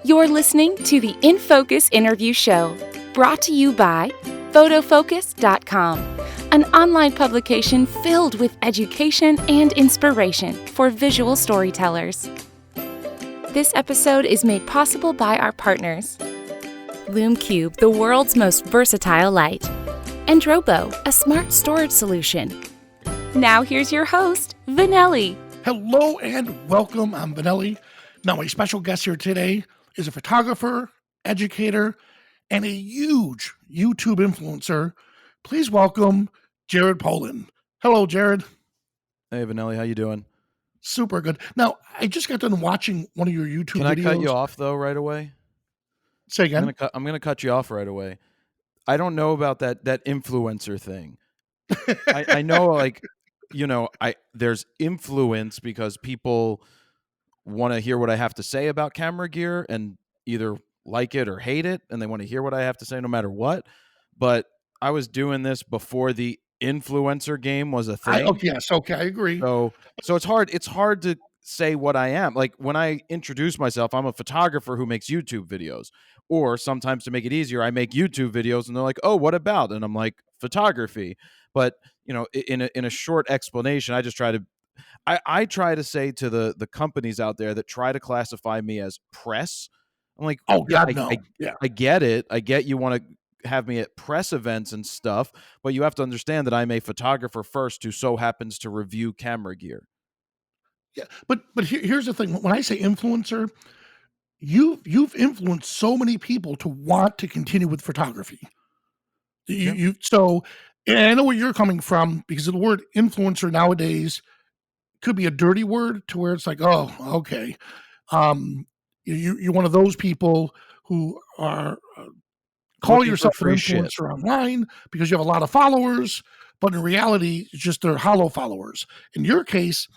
You're listening to the InFocus Interview Show, brought to you by Photofocus.com, an online publication filled with education and inspiration for visual storytellers. This episode is made possible by our partners, Lume Cube, the world's most versatile light, and Drobo, a smart storage solution. Now here's your host, Vanelli. Hello and welcome. I'm Vanelli. Now, my special guest here today is a photographer, educator, and a huge YouTube influencer. Please welcome Jared Polin. Hello, Jared. Hey, Vanelli, how you doing? Super good. Now, I just got done watching one of your YouTube videos. Can I cut you off, though, right away? Say again? I'm gonna cut you off right away. I don't know about that influencer thing. I know, like, there's influence because people want to hear what I have to say about camera gear and either like it or hate it, and they want to hear what I have to say no matter what. But I was doing this before the influencer game was a thing. Yes, okay, I agree. So it's hard to say what I am. Like, when I introduce myself, I'm a photographer who makes YouTube videos. Or sometimes, to make it easier, I make YouTube videos and they're like, "Oh, what about?" And I'm like, "Photography." But, in a short explanation, I just try to I try to say to the companies out there that try to classify me as press, I'm like, oh God, no. I get it. I get you want to have me at press events and stuff, but you have to understand that I'm a photographer first who so happens to review camera gear. Yeah, but here's the thing. When I say influencer, you've influenced so many people to want to continue with photography. So, and I know where you're coming from, because the word influencer nowadays could be a dirty word to where it's like, oh, okay. You're one of those people who are call yourself an influencer online because you have a lot of followers, but in reality, it's just they're hollow followers. In your case,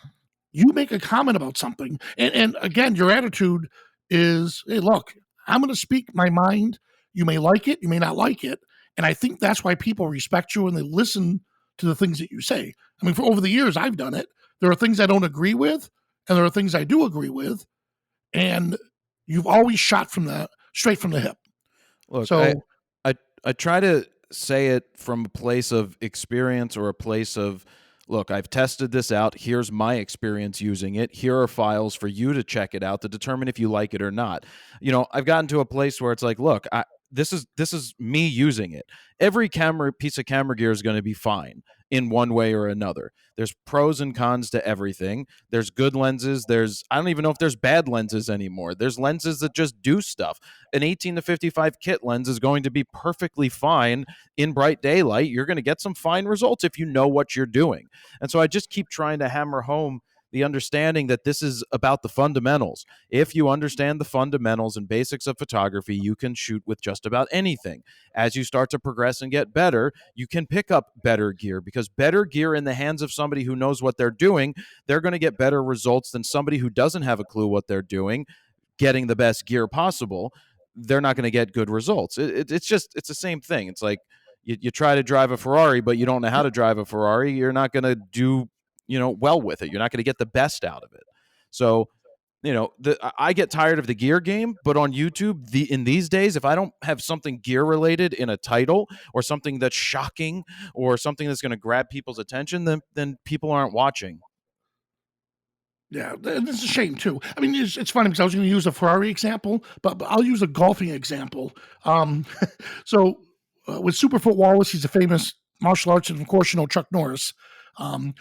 you make a comment about something, and again, your attitude is, hey, look, I'm going to speak my mind. You may like it, you may not like it, and I think that's why people respect you and they listen to the things that you say. I mean, for over the years, I've done it. There are things I don't agree with, and there are things I do agree with, and you've always shot straight from the hip. Look, so I try to say it from a place of experience or a place of, look, I've tested this out. Here's my experience using it. Here are files for you to check it out to determine if you like it or not. I've gotten to a place where it's like, look, this is me using it. Every piece of camera gear is going to be fine in one way or another. There's pros and cons to everything. There's good lenses. I don't even know if there's bad lenses anymore. There's lenses that just do stuff. An 18 to 55 kit lens is going to be perfectly fine in bright daylight. You're going to get some fine results if you know what you're doing. And so I just keep trying to hammer home the understanding that this is about the fundamentals. If you understand the fundamentals and basics of photography, you can shoot with just about anything. As you start to progress and get better, you can pick up better gear, because better gear in the hands of somebody who knows what they're doing, they're going to get better results than somebody who doesn't have a clue what they're doing, getting the best gear possible. They're not going to get good results. It's the same thing. It's like you try to drive a Ferrari, but you don't know how to drive a Ferrari. You're not going to do well with it. You're not going to get the best out of it. So, I get tired of the gear game, but on YouTube, in these days, if I don't have something gear related in a title, or something that's shocking, or something that's going to grab people's attention, then people aren't watching. Yeah, it's a shame too. I mean, it's funny because I was going to use a Ferrari example, but I'll use a golfing example. So with Superfoot Wallace, he's a famous martial arts, and of course, Chuck Norris.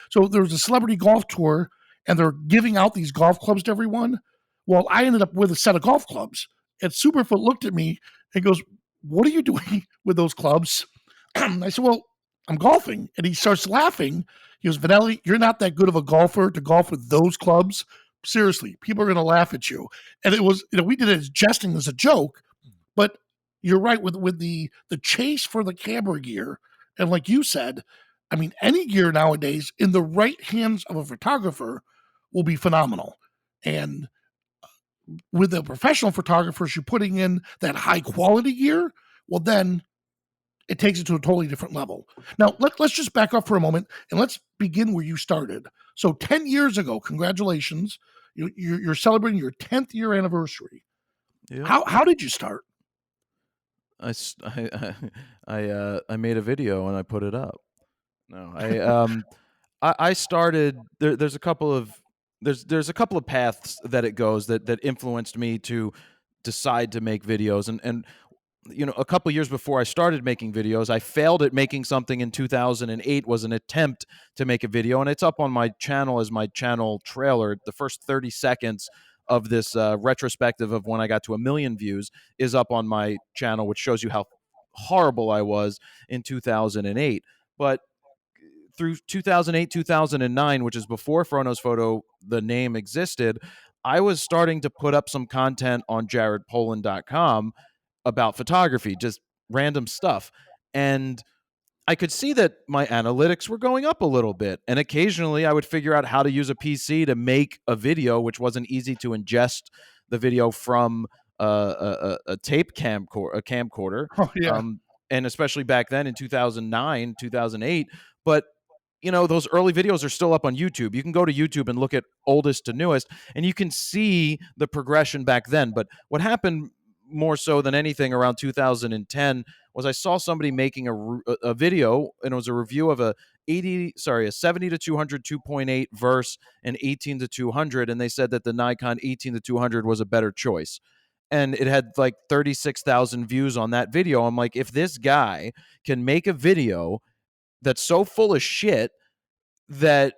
So there was a celebrity golf tour, and they're giving out these golf clubs to everyone. Well, I ended up with a set of golf clubs, and Superfoot looked at me and goes, "What are you doing with those clubs?" I said, "Well, I'm golfing." And he starts laughing. He goes, "Vanelli, you're not that good of a golfer to golf with those clubs. Seriously, people are going to laugh at you." And it was, we did it as jesting, as a joke, but you're right with the chase for the camera gear. And like you said, I mean, any gear nowadays in the right hands of a photographer will be phenomenal. And with the professional photographers, you're putting in that high quality gear, well, then it takes it to a totally different level. Now, let's just back up for a moment, and let's begin where you started. So 10 years ago, congratulations, you're celebrating your 10th year anniversary. Yeah. How did you start? I made a video and I put it up. No, I started there's a couple of there's a couple of paths that it goes that influenced me to decide to make videos, and a couple years before I started making videos, I failed at making something in 2008. Was an attempt to make a video, and it's up on my channel as my channel trailer. The first 30 seconds of this retrospective of when I got to 1 million views is up on my channel, which shows you how horrible I was in 2008. But through 2008, 2009, which is before Frono's Photo, the name existed, I was starting to put up some content on jaredpolin.com about photography, just random stuff. And I could see that my analytics were going up a little bit. And occasionally I would figure out how to use a PC to make a video, which wasn't easy to ingest the video from a tape camcorder. Oh, yeah. And especially back then in 2009, 2008. But those early videos are still up on YouTube. You can go to YouTube and look at oldest to newest, and you can see the progression back then. But what happened more so than anything around 2010 was I saw somebody making a video, and it was a review of a 70 to 200 2.8 verse and 18 to 200, and they said that the Nikon 18 to 200 was a better choice. And it had like 36,000 views on that video. I'm like, if this guy can make a video that's so full of shit that,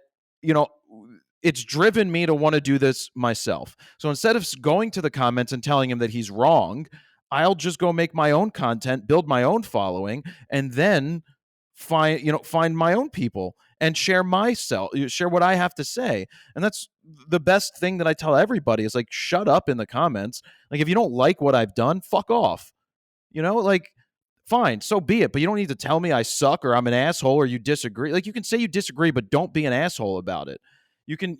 it's driven me to want to do this myself. So instead of going to the comments and telling him that he's wrong, I'll just go make my own content, build my own following, and then find my own people and share what I have to say. And that's the best thing that I tell everybody is like, shut up in the comments. Like, if you don't like what I've done, fuck off. Fine, so be it. But you don't need to tell me I suck or I'm an asshole or you disagree. Like, you can say you disagree, but don't be an asshole about it. We can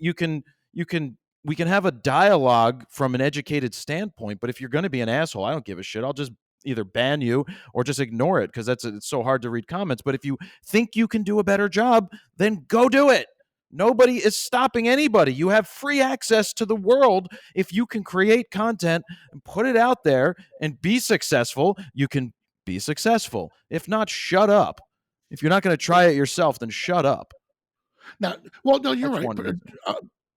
have a dialogue from an educated standpoint, but if you're going to be an asshole, I don't give a shit. I'll just either ban you or just ignore it because it's so hard to read comments. But if you think you can do a better job, then go do it. Nobody is stopping anybody. You have free access to the world. If you can create content and put it out there and be successful, you can be successful. If not, shut up. If you're not going to try it yourself, then shut up. Now, well, no, you're right.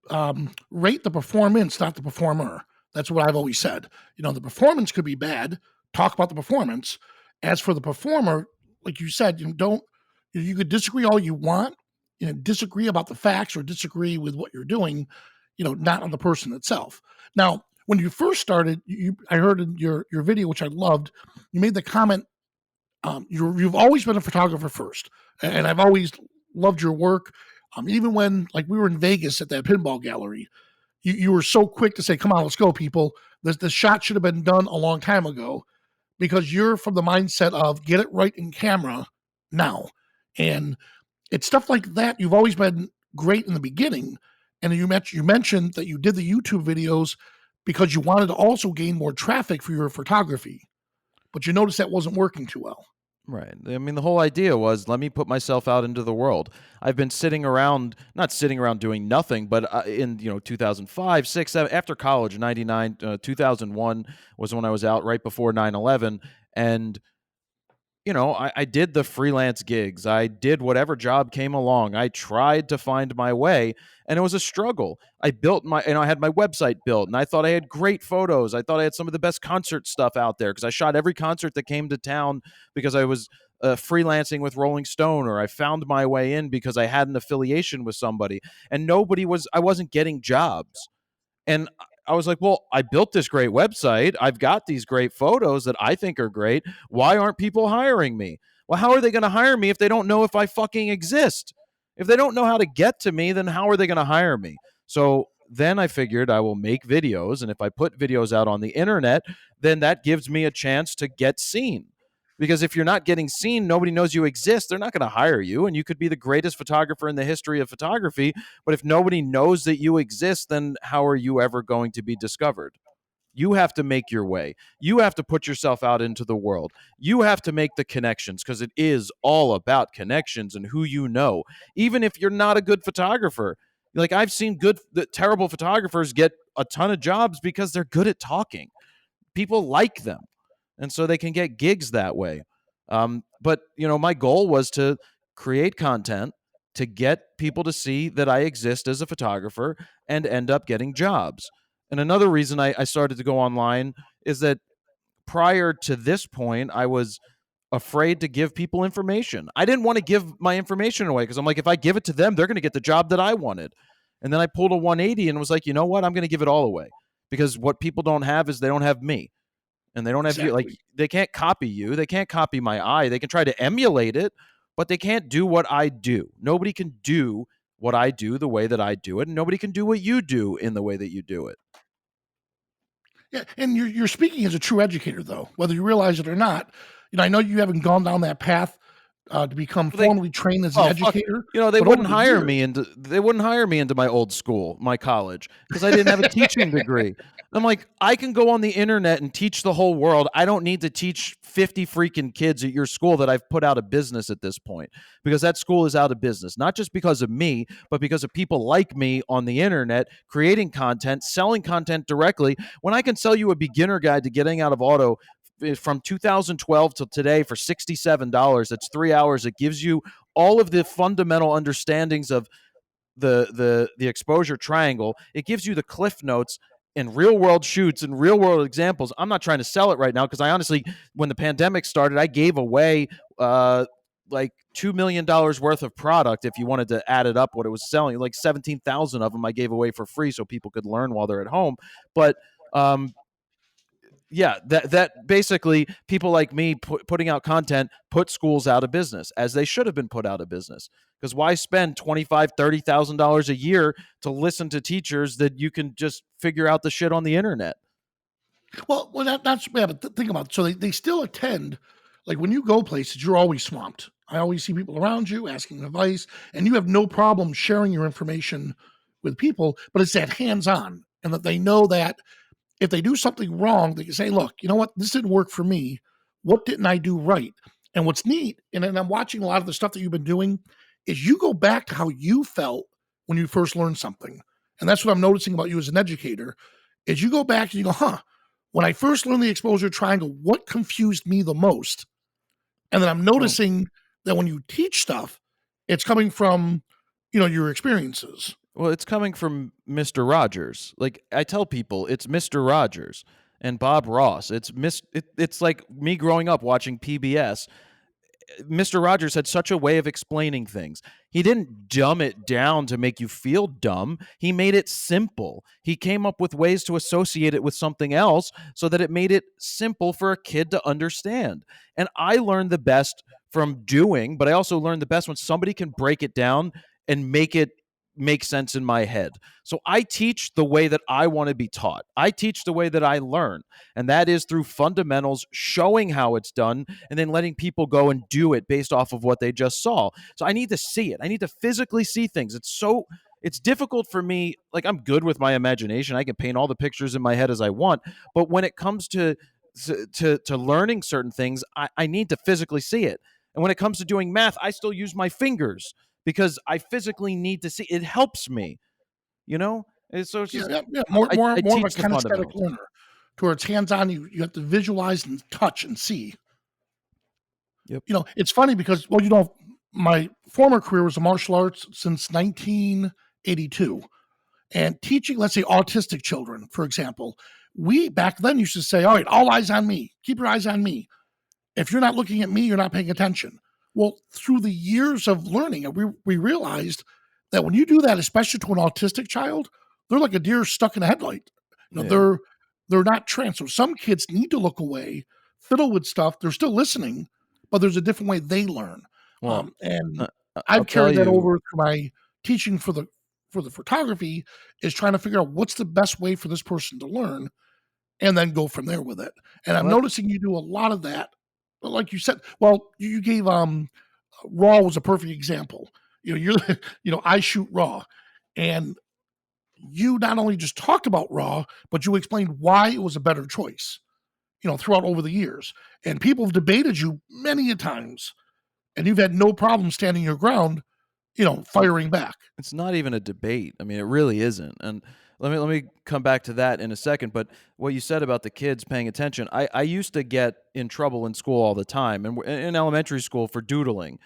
But, rate the performance, not the performer. That's what I've always said. The performance could be bad. Talk about the performance. As for the performer, like you said, you could disagree all you want. Disagree about the facts or disagree with what you're doing. Not on the person itself. Now, when you first started, I heard in your video, which I loved, you made the comment. You've always been a photographer first, and I've always loved your work. Even when, like, we were in Vegas at that pinball gallery, you were so quick to say, come on, let's go, people. The shot should have been done a long time ago, because you're from the mindset of get it right in camera now. And it's stuff like that. You've always been great in the beginning. And you mentioned that you did the YouTube videos because you wanted to also gain more traffic for your photography. But you noticed that wasn't working too well. Right. I mean, the whole idea was, let me put myself out into the world. I've been not sitting around doing nothing, but in 2005, 6, 7, after college, 99, 2001 was when I was out right before 9/11, and I did the freelance gigs. I did whatever job came along. I tried to find my way, and it was a struggle. I had my website built, and I thought I had great photos. I thought I had some of the best concert stuff out there because I shot every concert that came to town because I was freelancing with Rolling Stone, or I found my way in because I had an affiliation with somebody, and I wasn't getting jobs. And I was like, well, I built this great website. I've got these great photos that I think are great. Why aren't people hiring me? Well, how are they going to hire me if they don't know if I fucking exist? If they don't know how to get to me, then how are they going to hire me? So then I figured I will make videos. And if I put videos out on the internet, then that gives me a chance to get seen. Because if you're not getting seen, nobody knows you exist. They're not going to hire you. And you could be the greatest photographer in the history of photography. But if nobody knows that you exist, then how are you ever going to be discovered? You have to make your way. You have to put yourself out into the world. You have to make the connections, because it is all about connections and who you know. Even if you're not a good photographer. Like, I've seen terrible photographers get a ton of jobs because they're good at talking. people like them, and so they can get gigs that way. But my goal was to create content to get people to see that I exist as a photographer and end up getting jobs. And another reason I started to go online is that prior to this point, I was afraid to give people information. I didn't want to give my information away because I'm like, if I give it to them, they're going to get the job that I wanted. And then I pulled a 180 and was like, you know what? I'm going to give it all away, because what people don't have is they don't have me. And they don't have you. Like, they can't copy you. They can't copy my eye. They can try to emulate it, but they can't do what I do. Nobody can do what I do the way that I do it, and nobody can do what you do in the way that you do it. Yeah, and you're speaking as a true educator, though, whether you realize it or not. I know you haven't gone down that path to become formally trained as an educator. They wouldn't hire me into my old school, my college, because I didn't have a teaching degree. I'm like, I can go on the internet and teach the whole world. I don't need to teach 50 freaking kids at your school that I've put out of business at this point, because that school is out of business, not just because of me, but because of people like me on the internet, creating content, selling content directly. When I can sell you a beginner guide to getting out of auto from 2012 till today for $67, that's 3 hours. It gives you all of the fundamental understandings of the exposure triangle. It gives you the cliff notes and real world shoots and real world examples. I'm not trying to sell it right now, because I honestly, when the pandemic started, I gave away like $2 million worth of product. If you wanted to add it up, what it was selling, like 17,000 of them I gave away for free so people could learn while they're at home. But yeah, that basically people like me putting out content put schools out of business, as they should have been put out of business. Because why spend $25,000-$30,000 a year to listen to teachers that you can just figure out the shit on the internet? Well, that's but think about it. So they still attend. Like, when you go places, you're always swamped. I always see people around you asking advice, and you have no problem sharing your information with people. But it's that hands-on, and that they know that if they do something wrong, they can say, look, you know what? This didn't work for me. What didn't I do right? And what's neat, and I'm watching a lot of the stuff that you've been doing, is you go back to how you felt when you first learned something. And that's what I'm noticing about you as an educator, is you go back and you go, when I first learned the exposure triangle, what confused me the most? And then I'm noticing that when you teach stuff, it's coming from, your experiences. Well, it's coming from Mr. Rogers. Like, I tell people, it's Mr. Rogers and Bob Ross. It's like me growing up watching PBS. Mr. Rogers had such a way of explaining things. He didn't dumb it down to make you feel dumb. He made it simple. He came up with ways to associate it with something else so that it made it simple for a kid to understand. And I learned the best from doing, but I also learned the best when somebody can break it down and make it make sense in my head. So I teach the way that I want to be taught. I teach the way that I learn, and that is through fundamentals, showing how it's done, and then letting people go and do it based off of what they just saw. So I need to see it. I need to physically see things. It's difficult for me. Like, I'm good with my imagination. I can paint all the pictures in my head as I want, but when it comes to learning certain things, I need to physically see it. And when it comes to doing math, I still use my fingers, because I physically need to see. It helps me, So it's just more of a kinesthetic learner, to where it's hands-on. You have to visualize and touch and see. Yep. It's funny because, my former career was in martial arts since 1982, and teaching, let's say, autistic children, for example, we back then used to say, all right, all eyes on me. Keep your eyes on me. If you're not looking at me, you're not paying attention. Well, through the years of learning, we realized that when you do that, especially to an autistic child, they're like a deer stuck in a headlight. They're not trained. So some kids need to look away, fiddle with stuff. They're still listening, but there's a different way they learn. Well, and I've carried that over to my teaching for the photography, is trying to figure out what's the best way for this person to learn, and then go from there with it. And I'm noticing you do a lot of that. Like you said, you gave RAW was a perfect example. I shoot RAW, and you not only just talked about RAW, but you explained why it was a better choice. Throughout over the years, and people have debated you many a times, and you've had no problem standing your ground, firing back. It's not even a debate. I mean, it really isn't. And Let me come back to that in a second. But what you said about the kids paying attention, I used to get in trouble in school all the time, and in elementary school for doodling,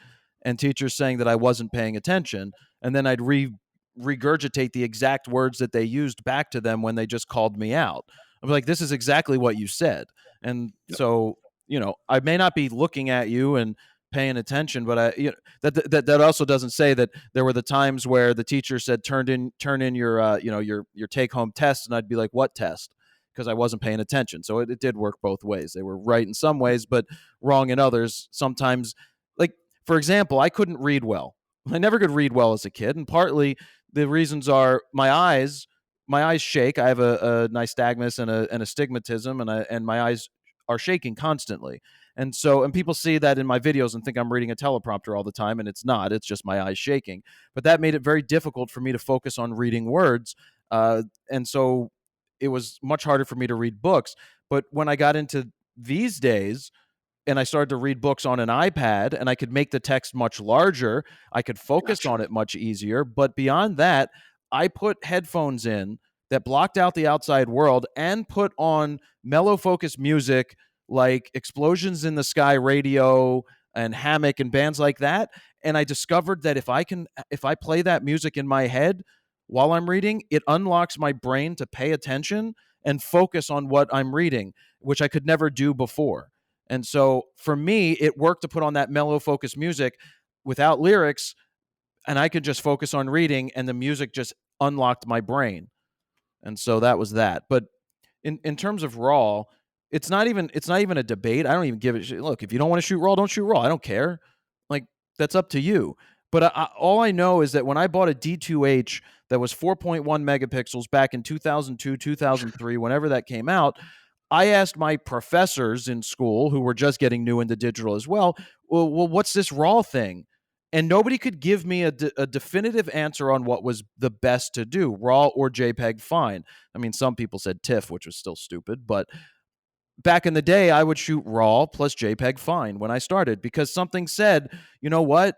and teachers saying that I wasn't paying attention, and then I'd regurgitate the exact words that they used back to them when they just called me out. I'm like, this is exactly what you said, and so I may not be looking at you and paying attention, but that also doesn't say that there were the times where the teacher said turn in your your take home test, and I'd be like, what test? Because I wasn't paying attention. So it did work both ways. They were right in some ways, but wrong in others. Sometimes, like for example, I couldn't read well. I never could read well as a kid, and partly the reasons are my eyes. My eyes shake. I have a nystagmus and a astigmatism, and my eyes are shaking constantly. And people see that in my videos and think I'm reading a teleprompter all the time, and it's not. It's just my eyes shaking. But that made it very difficult for me to focus on reading words. And so it was much harder for me to read books. But when I got into these days and I started to read books on an iPad, and I could make the text much larger, I could focus on it much easier. But beyond that, I put headphones in that blocked out the outside world and put on mellow focus music like Explosions in the Sky Radio and Hammock and bands like that. And I discovered that if I play that music in my head while I'm reading, it unlocks my brain to pay attention and focus on what I'm reading, which I could never do before. And so for me, it worked to put on that mellow focus music without lyrics, and I could just focus on reading, and the music just unlocked my brain. And so that was that. But in terms of raw, it's not even a debate. I don't even give it. Look, if you don't want to shoot raw, don't shoot raw. I don't care. Like, that's up to you. But all I know is that when I bought a D2H that was 4.1 megapixels back in 2002, 2003, whenever that came out, I asked my professors in school, who were just getting new into digital as well, well, what's this raw thing? And nobody could give me a definitive answer on what was the best to do, raw or JPEG, fine. I mean, some people said TIFF, which was still stupid, but back in the day, I would shoot raw plus JPEG, fine, when I started, because something said, you know what?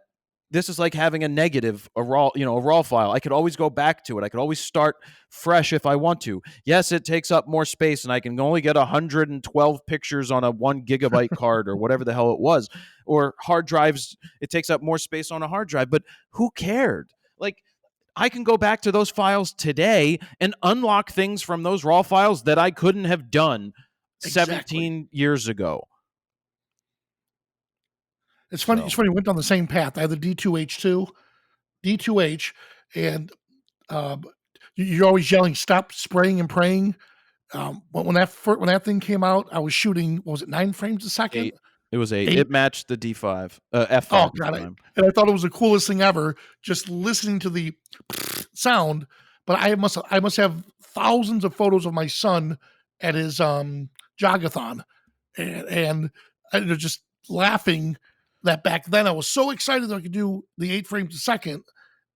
This is like having a negative, a raw file. I could always go back to it. I could always start fresh if I want to. Yes, it takes up more space, and I can only get 112 pictures on a 1 gigabyte card or whatever the hell it was. Or hard drives, it takes up more space on a hard drive. But who cared? Like, I can go back to those files today and unlock things from those raw files that I couldn't have done 17 years ago. It's funny. It's funny. We went down the same path. I had the D2H too, D2H, and you're always yelling, "Stop spraying and praying." When that thing came out, I was shooting. What was it, 9 frames a second? 8. It was 8. It matched the D5, F5. Oh god! And I thought it was the coolest thing ever, just listening to the sound. But I must have thousands of photos of my son at his jogathon, and they're just laughing. That back then I was so excited that I could do the 8 frames a second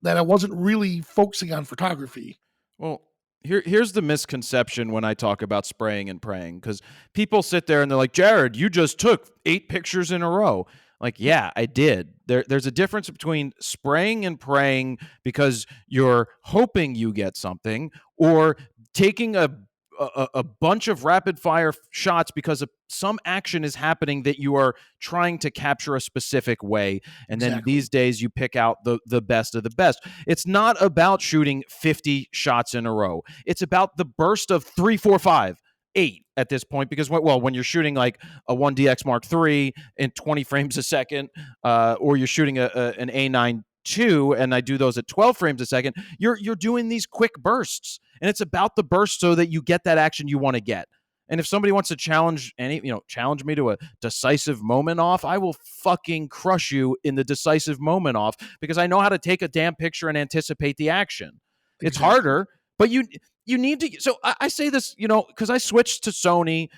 that I wasn't really focusing on photography. Well, here's the misconception when I talk about spraying and praying, because people sit there and they're like, Jared, you just took 8 pictures in a row. Like, yeah, I did. There's a difference between spraying and praying because you're hoping you get something, or taking a bunch of rapid fire shots because some action is happening that you are trying to capture a specific way. And then these days you pick out the best of the best. It's not about shooting 50 shots in a row. It's about the burst of 3, 4, 5, 8 at this point, because when you're shooting like a 1DX Mark III in 20 frames a second, or you're shooting an A9 II, and I do those at 12 frames a second, you're doing these quick bursts, and it's about the burst so that you get that action you want to get. And if somebody wants to challenge me to a decisive moment off, I will fucking crush you in the decisive moment off, because I know how to take a damn picture and anticipate the action. Exactly. It's harder, but you need to. So I say this, because I switched to Sony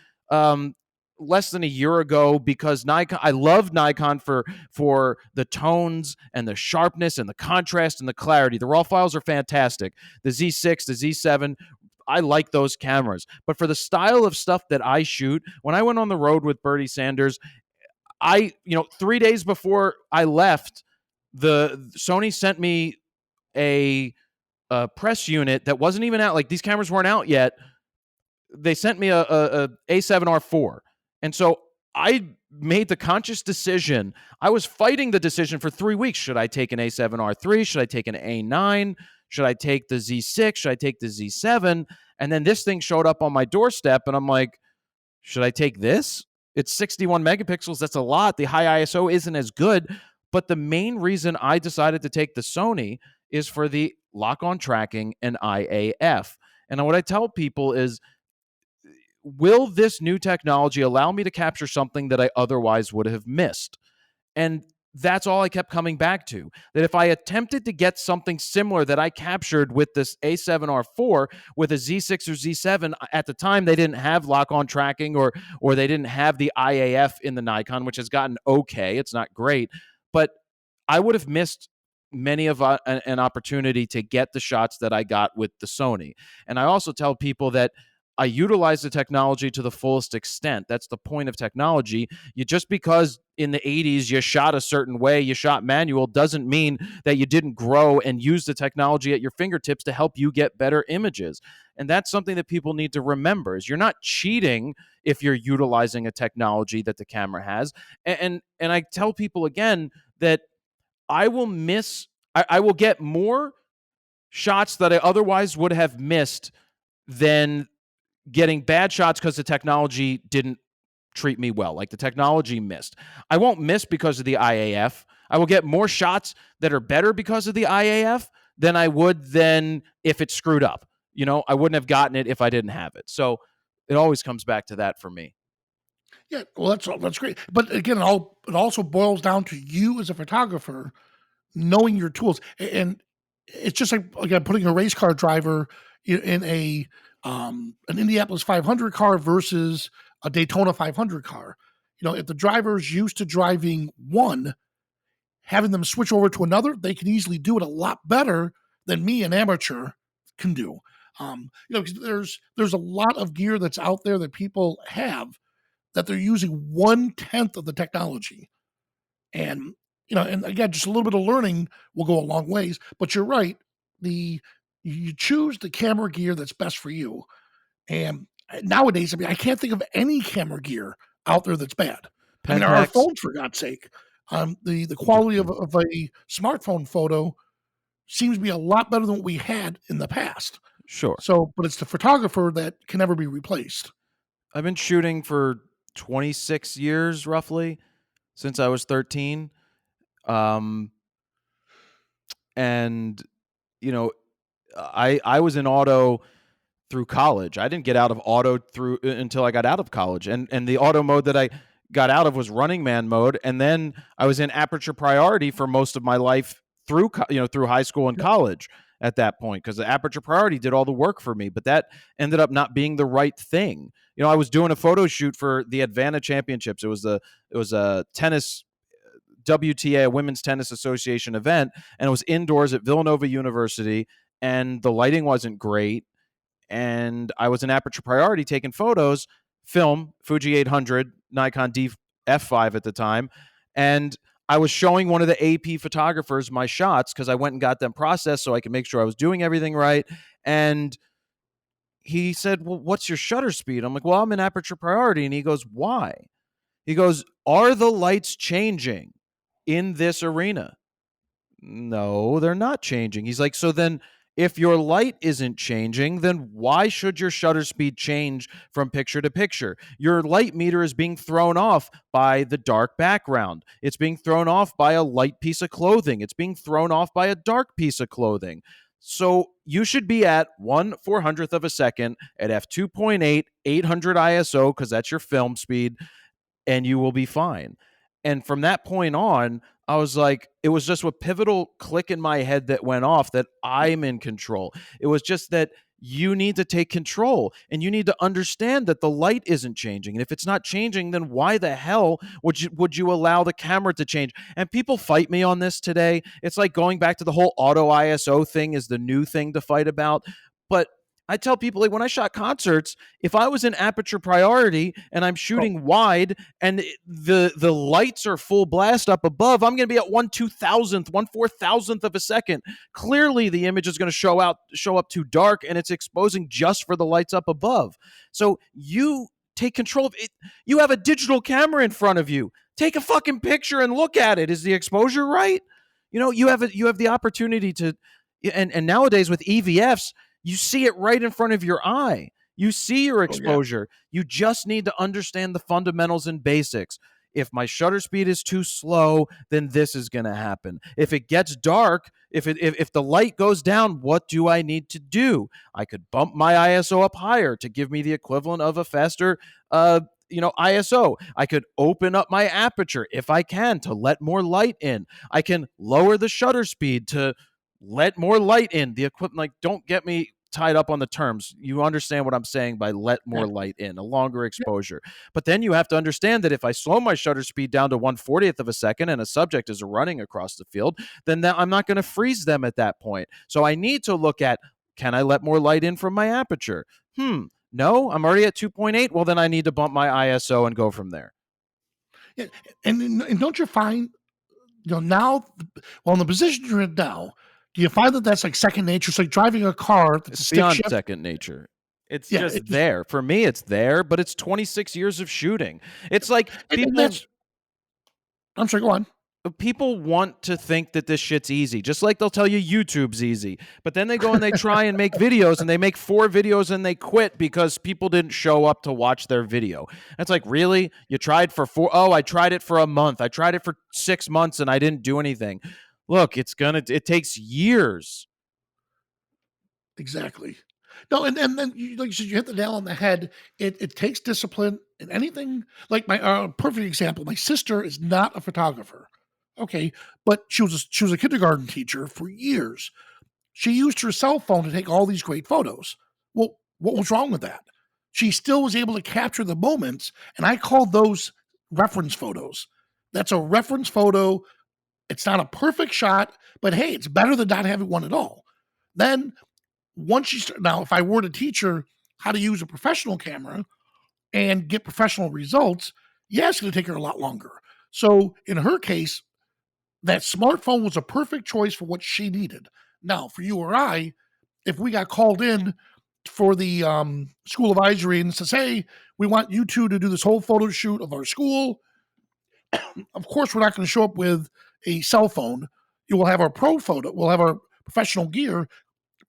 less than a year ago, because Nikon, I love Nikon for the tones and the sharpness and the contrast and the clarity. The raw files are fantastic. The Z6, the Z7, I like those cameras. But for the style of stuff that I shoot, when I went on the road with Bertie Sanders, 3 days before I left, the Sony sent me a press unit that wasn't even out. Like, these cameras weren't out yet. They sent me a A7R4. And so I made the conscious decision. I was fighting the decision for 3 weeks. Should I take an A7R3? Should I take an A9? Should I take the Z6? Should I take the Z7? And then this thing showed up on my doorstep, and I'm like, should I take this? It's 61 megapixels. That's a lot. The high ISO isn't as good. But the main reason I decided to take the Sony is for the lock-on tracking and IAF. And what I tell people is, will this new technology allow me to capture something that I otherwise would have missed? And that's all I kept coming back to, that if I attempted to get something similar that I captured with this A7R4 with a Z6 or Z7, at the time they didn't have lock-on tracking or they didn't have the IAF in the Nikon, which has gotten okay. It's not great, but I would have missed many of an opportunity to get the shots that I got with the Sony. And I also tell people that I utilize the technology to the fullest extent. That's the point of technology. Just because in the 80s you shot a certain way, you shot manual, doesn't mean that you didn't grow and use the technology at your fingertips to help you get better images. And that's something that people need to remember, is you're not cheating if you're utilizing a technology that the camera has. And I tell people again that I will get more shots that I otherwise would have missed than getting bad shots because the technology didn't treat me well. Like, the technology missed. I won't miss because of the IAF. I will get more shots that are better because of the IAF than I would then if it screwed up. I wouldn't have gotten it if I didn't have it. So it always comes back to that for me. Yeah, well, that's great. But again, it also boils down to you as a photographer knowing your tools. And it's just like, again, putting a race car driver in an Indianapolis 500 car versus a Daytona 500 car. If the driver's used to driving one, having them switch over to another, they can easily do it a lot better than me, an amateur, can do. Because there's a lot of gear that's out there that people have that they're using 1/10 of the technology. And, and again, just a little bit of learning will go a long ways. But you're right. You choose the camera gear that's best for you. And nowadays, I can't think of any camera gear out there that's bad. Our phones, for God's sake. The quality of a smartphone photo seems to be a lot better than what we had in the past. Sure. So, but it's the photographer that can never be replaced. I've been shooting for 26 years, roughly, since I was 13. And, I was in auto through college. I didn't get out of auto until I got out of college. And the auto mode that I got out of was Running Man mode. And then I was in aperture priority for most of my life through high school and college at that point, because the aperture priority did all the work for me. But that ended up not being the right thing. I was doing a photo shoot for the Advana Championships. It was a tennis WTA, a Women's Tennis Association event, and it was indoors at Villanova University, and the lighting wasn't great. And I was in aperture priority taking photos, film, Fuji 800, Nikon D F5 at the time. And I was showing one of the AP photographers my shots because I went and got them processed so I could make sure I was doing everything right. And he said, well, what's your shutter speed? I'm like, well, I'm in aperture priority. And he goes, why? He goes, are the lights changing in this arena? No, they're not changing. He's like, so then if your light isn't changing, then why should your shutter speed change from picture to picture? Your light meter is being thrown off by the dark background. It's being thrown off by a light piece of clothing. It's being thrown off by a dark piece of clothing. So you should be at 1/400th of a second at f2.8, 800 ISO, because that's your film speed, and you will be fine. And from that point on, I was like, it was just a pivotal click in my head that went off that I'm in control. It was just that you need to take control and you need to understand that the light isn't changing. And if it's not changing, then why the hell would you allow the camera to change? And people fight me on this today. It's like going back to the whole auto ISO thing is the new thing to fight about. But I tell people, like, when I shot concerts, if I was in aperture priority and I'm shooting wide and the lights are full blast up above, I'm going to be at 1/2000th, 1/4000th of a second. Clearly, the image is going to show up too dark, and it's exposing just for the lights up above. So you take control of it. You have a digital camera in front of you. Take a fucking picture and look at it. Is the exposure right? You have the opportunity to, and nowadays with EVFs, you see it right in front of your eye. You see your exposure. You just need to understand the fundamentals and basics. If my shutter speed is too slow, then this is going to happen. If it gets dark, if the light goes down, what do I need to do? I could bump my ISO up higher to give me the equivalent of a faster ISO. I could open up my aperture if I can to let more light in. I can lower the shutter speed to let more light in. The equipment, like, don't get me tied up on the terms. You understand what I'm saying by let more light in, a longer exposure. But then you have to understand that if I slow my shutter speed down to 1/40th of a second and a subject is running across the field, then I'm not going to freeze them at that point. So I need to look at, can I let more light in from my aperture? No, I'm already at 2.8. Well, then I need to bump my ISO and go from there. Yeah, and don't you find, now, in the position you're in now, do you find that that's like second nature? It's like driving a car that's it's a stick beyond shift. Second nature. It's just there. For me, it's there, but it's 26 years of shooting. It's like I'm sorry, go on. People want to think that this shit's easy, just like they'll tell you YouTube's easy. But then they go and they try and make videos, and they make 4 videos and they quit because people didn't show up to watch their video. It's like, really? You tried for 4? Oh, I tried it for a month. I tried it for 6 months and I didn't do anything. Look, it takes years. Exactly. No, and then like you said, you hit the nail on the head. It takes discipline in anything. Like my perfect example, my sister is not a photographer. Okay, but she was a kindergarten teacher for years. She used her cell phone to take all these great photos. Well, what was wrong with that? She still was able to capture the moments, and I call those reference photos. That's a reference photo. It's not a perfect shot, but hey, it's better than not having one at all. Then once you start, now, if I were to teach her how to use a professional camera and get professional results, it's going to take her a lot longer. So in her case, that smartphone was a perfect choice for what she needed. Now, for you or I, if we got called in for the school advisory and says, hey, we want you two to do this whole photo shoot of our school, of course, we're not going to show up with a cell phone. You will have our pro photo, we'll have our professional gear,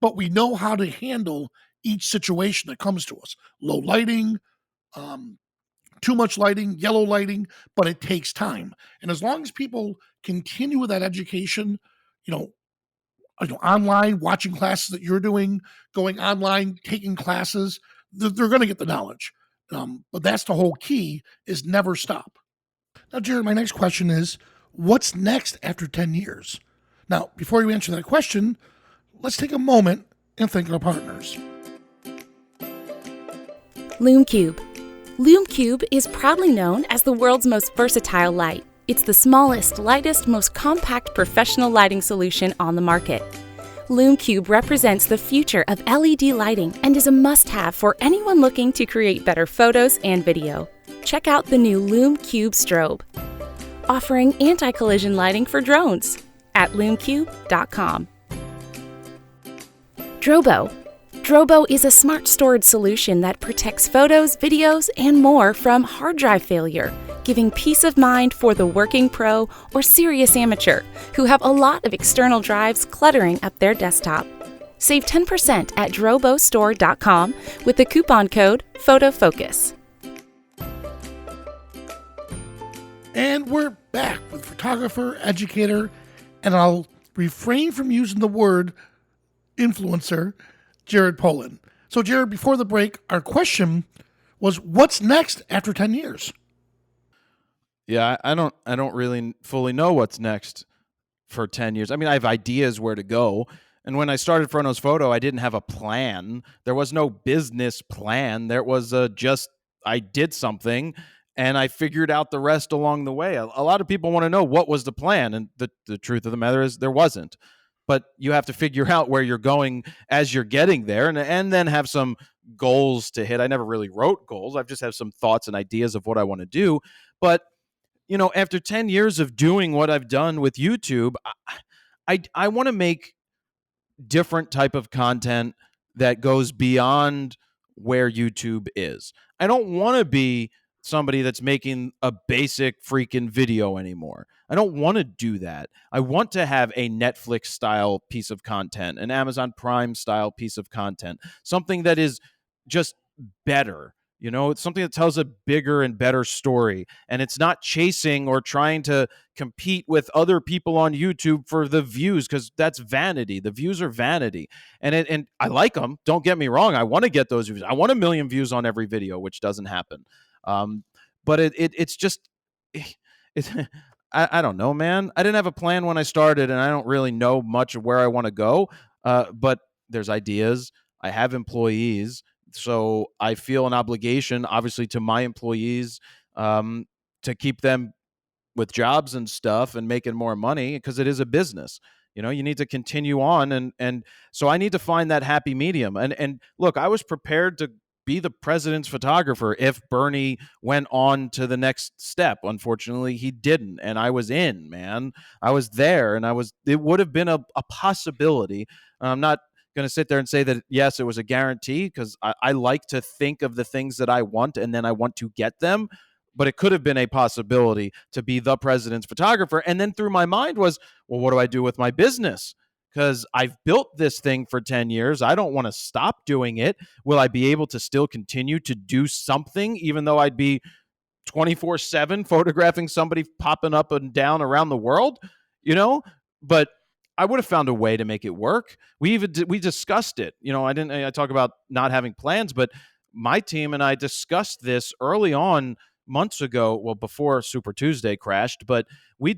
but we know how to handle each situation that comes to us. Low lighting, too much lighting, yellow lighting, but it takes time. And as long as people continue with that education, online, watching classes that you're doing, going online, taking classes, they're going to get the knowledge. But that's the whole key, is never stop. Now, Jared, my next question is, what's next after 10 years? Now, before you answer that question, let's take a moment and thank our partners. Lume Cube. Lume Cube is proudly known as the world's most versatile light. It's the smallest, lightest, most compact professional lighting solution on the market. Lume Cube represents the future of LED lighting and is a must-have for anyone looking to create better photos and video. Check out the new Lume Cube strobe, offering anti-collision lighting for drones at lumecube.com. Drobo. Drobo is a smart storage solution that protects photos, videos, and more from hard drive failure, giving peace of mind for the working pro or serious amateur who have a lot of external drives cluttering up their desktop. Save 10% at drobostore.com with the coupon code Photofocus. And we're back with photographer, educator, and I'll refrain from using the word influencer, Jared Polin. So, Jared, before the break, our question was, what's next after 10 years? Yeah, I don't really fully know what's next for 10 years. I mean, I have ideas where to go. And when I started Frono's Photo, I didn't have a plan. There was no business plan. There was just, I did something and I figured out the rest along the way. A lot of people want to know what was the plan. And the truth of the matter is there wasn't. but you have to figure out where you're going as you're getting there, and then have some goals to hit. I never really wrote goals. I've just have some thoughts and ideas of what I want to do. But, after 10 years of doing what I've done with YouTube, I want to make different type of content that goes beyond where YouTube is. I don't want to be somebody that's making a basic freaking video anymore. I don't want to do that. I want to have a Netflix style piece of content, an Amazon Prime style piece of content, something that is just better. It's something that tells a bigger and better story, and it's not chasing or trying to compete with other people on YouTube for the views, because that's vanity. The views are vanity, and I like them. Don't get me wrong. I want to get those views. I want 1 million views on every video, which doesn't happen. But it's just, I don't know, man. I didn't have a plan when I started, and I don't really know much of where I want to go. But there's ideas. I have employees. So I feel an obligation, obviously, to my employees, to keep them with jobs and stuff and making more money, because it is a business. You need to continue on. And so I need to find that happy medium. And look, I was prepared to be the president's photographer if Bernie went on to the next step. Unfortunately, he didn't. And I was in, man. I was there, and it would have been a possibility. I'm not going to sit there and say that, yes, it was a guarantee, because I like to think of the things that I want, and then I want to get them. But it could have been a possibility to be the president's photographer. And then through my mind was, well, what do I do with my business? Because I've built this thing for 10 years. I don't want to stop doing it. Will I be able to still continue to do something, even though I'd be 24/7 photographing somebody popping up and down around the world? But I would have found a way to make it work. We discussed it. I talk about not having plans, but my team and I discussed this early on months ago. Well, before Super Tuesday crashed, but we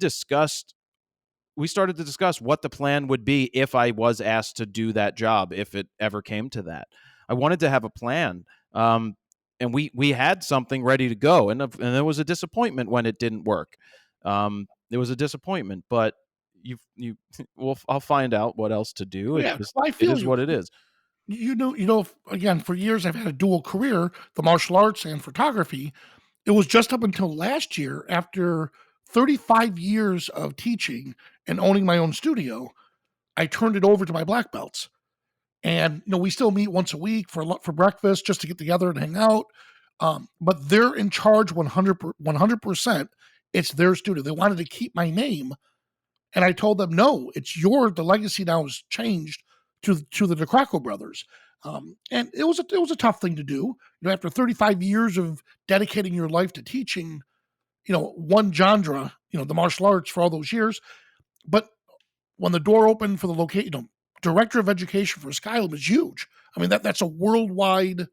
started to discuss what the plan would be if I was asked to do that job, if it ever came to that. I wanted to have a plan. And we had something ready to go. And there was a disappointment when it didn't work. It was a disappointment, but I'll find out what else to do. Yeah, It is what it is. Again, for years I've had a dual career, the martial arts and photography. It was just up until last year, after 35 years of teaching and owning my own studio, I turned it over to my black belts. And we still meet once a week for breakfast, just to get together and hang out. But they're in charge 100%. It's their studio. They wanted to keep my name, and I told them, no, it's the legacy now has changed to the DeCracco brothers. And it was a tough thing to do. After 35 years of dedicating your life to teaching, one genre, the martial arts for all those years. But when the door opened for the location, director of education for Skylum is huge. I mean, that's a worldwide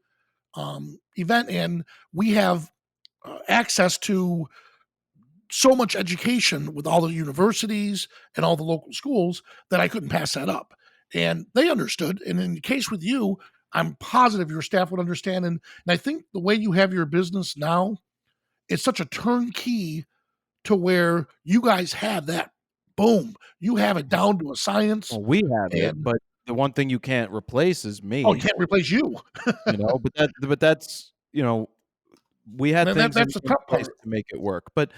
event, and we have access to so much education with all the universities and all the local schools that I couldn't pass that up. And they understood. And in the case with you, I'm positive your staff would understand. And I think the way you have your business now, it's such a turnkey to where you guys have that. Boom. You have it down to a science. Well, we have it, but the one thing you can't replace is me. Oh, can't replace you. But that's, we had things that's the tough part to make it work. But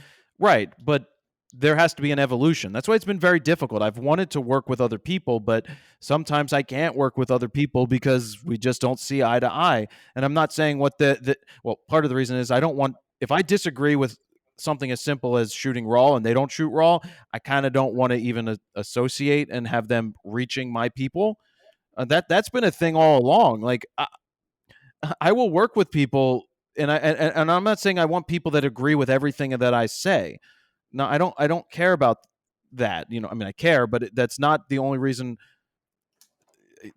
there has to be an evolution. That's why it's been very difficult. I've wanted to work with other people, but sometimes I can't work with other people because we just don't see eye to eye. And I'm not saying what part of the reason is if I disagree with something as simple as shooting raw and they don't shoot raw, I kind of don't want to even associate and have them reaching my people. That's been a thing all along. Like I will work with people, and I'm not saying I want people that agree with everything that I say. No, I don't care about that. I care, but that's not the only reason.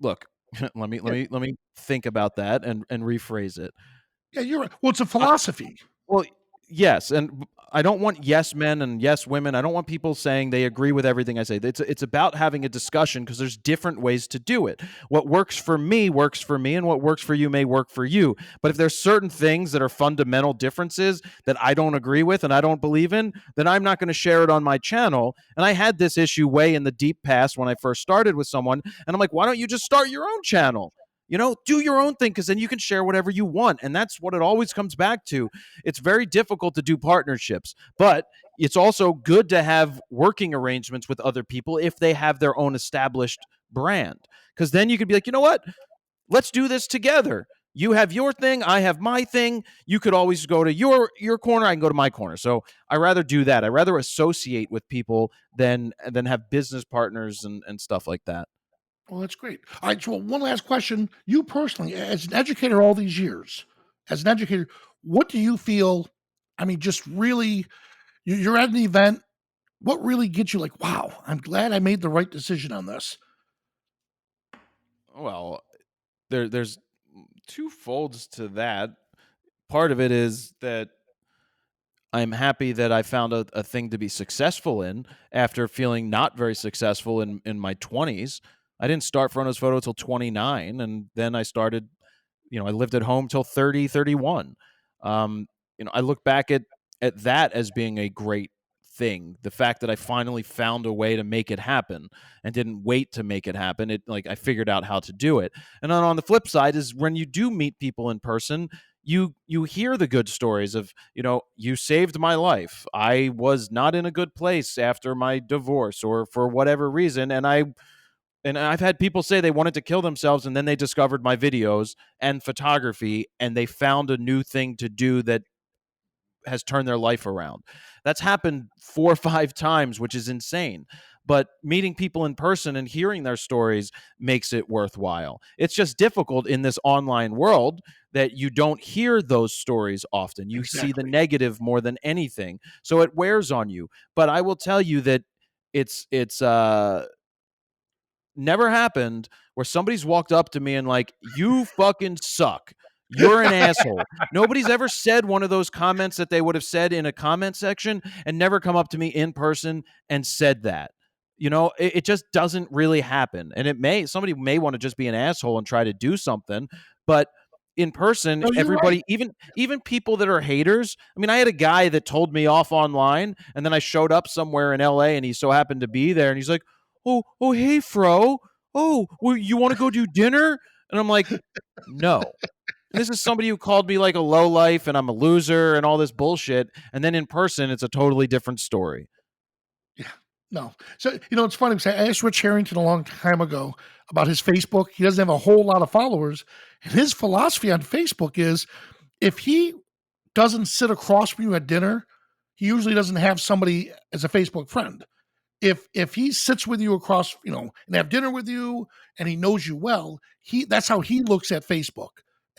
Look, let me think about that and rephrase it. Yeah, you're right. Well, it's a philosophy. Well, yes, and I don't want yes men and yes women. I don't want people saying they agree with everything I say. It's about having a discussion because there's different ways to do it. What works for me, and what works for you may work for you. But if there's certain things that are fundamental differences that I don't agree with and I don't believe in, then I'm not going to share it on my channel. And I had this issue way in the deep past when I first started with someone, and I'm like, why don't you just start your own channel? Do your own thing, because then you can share whatever you want. And that's what it always comes back to. It's very difficult to do partnerships, but it's also good to have working arrangements with other people if they have their own established brand, because then you could be like, you know what? Let's do this together. You have your thing, I have my thing. You could always go to your corner, I can go to my corner. So I rather do that. I rather associate with people than have business partners and stuff like that. Well, that's great. All right, so one last question. You personally, as an educator all these years, what do you feel, just really, you're at an event, what really gets you like, wow, I'm glad I made the right decision on this? Well, there's two folds to that. Part of it is that I'm happy that I found a thing to be successful in after feeling not very successful in my 20s. I didn't start Frontose Photo till 29, and then I started, I lived at home till 30, 31. I look back at that as being a great thing. The fact that I finally found a way to make it happen and didn't wait to make it happen. I figured out how to do it. And then on the flip side is when you do meet people in person, you hear the good stories of, you saved my life. I was not in a good place after my divorce or for whatever reason. And I've had people say they wanted to kill themselves, and then they discovered my videos and photography, and they found a new thing to do that has turned their life around. That's happened 4 or 5 times, which is insane. But meeting people in person and hearing their stories makes it worthwhile. It's just difficult in this online world that you don't hear those stories often. You see the negative more than anything. So it wears on you. But I will tell you that it's never happened where somebody's walked up to me and like, you fucking suck. You're an asshole. Nobody's ever said one of those comments that they would have said in a comment section and never come up to me in person and said that. It just doesn't really happen. And somebody may want to just be an asshole and try to do something, but in person, everybody, right. even people that are haters. I had a guy that told me off online, and then I showed up somewhere in LA and he so happened to be there, and he's like, oh, hey, Fro. Oh, well, you want to go do dinner? And I'm like, no. And this is somebody who called me like a lowlife and I'm a loser and all this bullshit. And then in person, it's a totally different story. Yeah, no. So, it's funny because I asked Rich Harrington a long time ago about his Facebook. He doesn't have a whole lot of followers. And his philosophy on Facebook is if he doesn't sit across from you at dinner, he usually doesn't have somebody as a Facebook friend. If he sits with you across, and have dinner with you and he knows you well, that's how he looks at Facebook,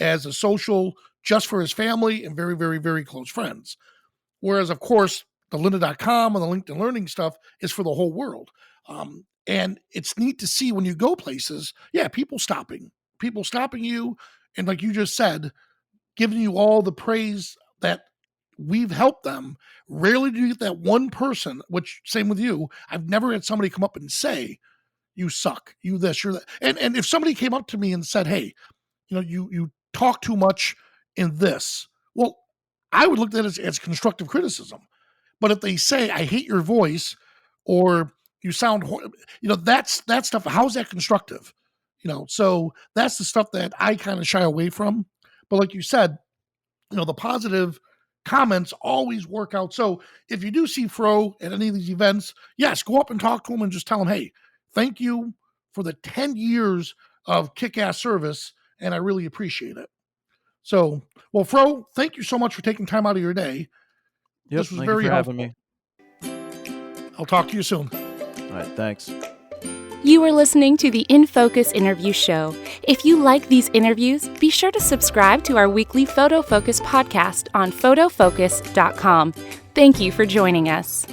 as a social just for his family and very, very, very close friends. Whereas, of course, the lynda.com and the LinkedIn Learning stuff is for the whole world. And it's neat to see when you go places, people stopping you. And like you just said, giving you all the praise that we've helped them. Rarely do you get that one person, which same with you. I've never had somebody come up and say, you suck, you this, you're that. And if somebody came up to me and said, hey, you talk too much in this, well, I would look at it as constructive criticism. But if they say, I hate your voice, or you sound, that's that stuff. How's that constructive? So that's the stuff that I kind of shy away from. But like you said, the positive comments always work out. So if you do see Fro at any of these events, yes, go up and talk to him and just tell him, hey, thank you for the 10 years of kick-ass service, and I really appreciate it. So, well, Fro, thank you so much for taking time out of your day. Yep, this was very helpful. Having me. I'll talk to you soon. All right, thanks. You are listening to the InFocus Interview Show. If you like these interviews, be sure to subscribe to our weekly Photofocus podcast on photofocus.com. Thank you for joining us.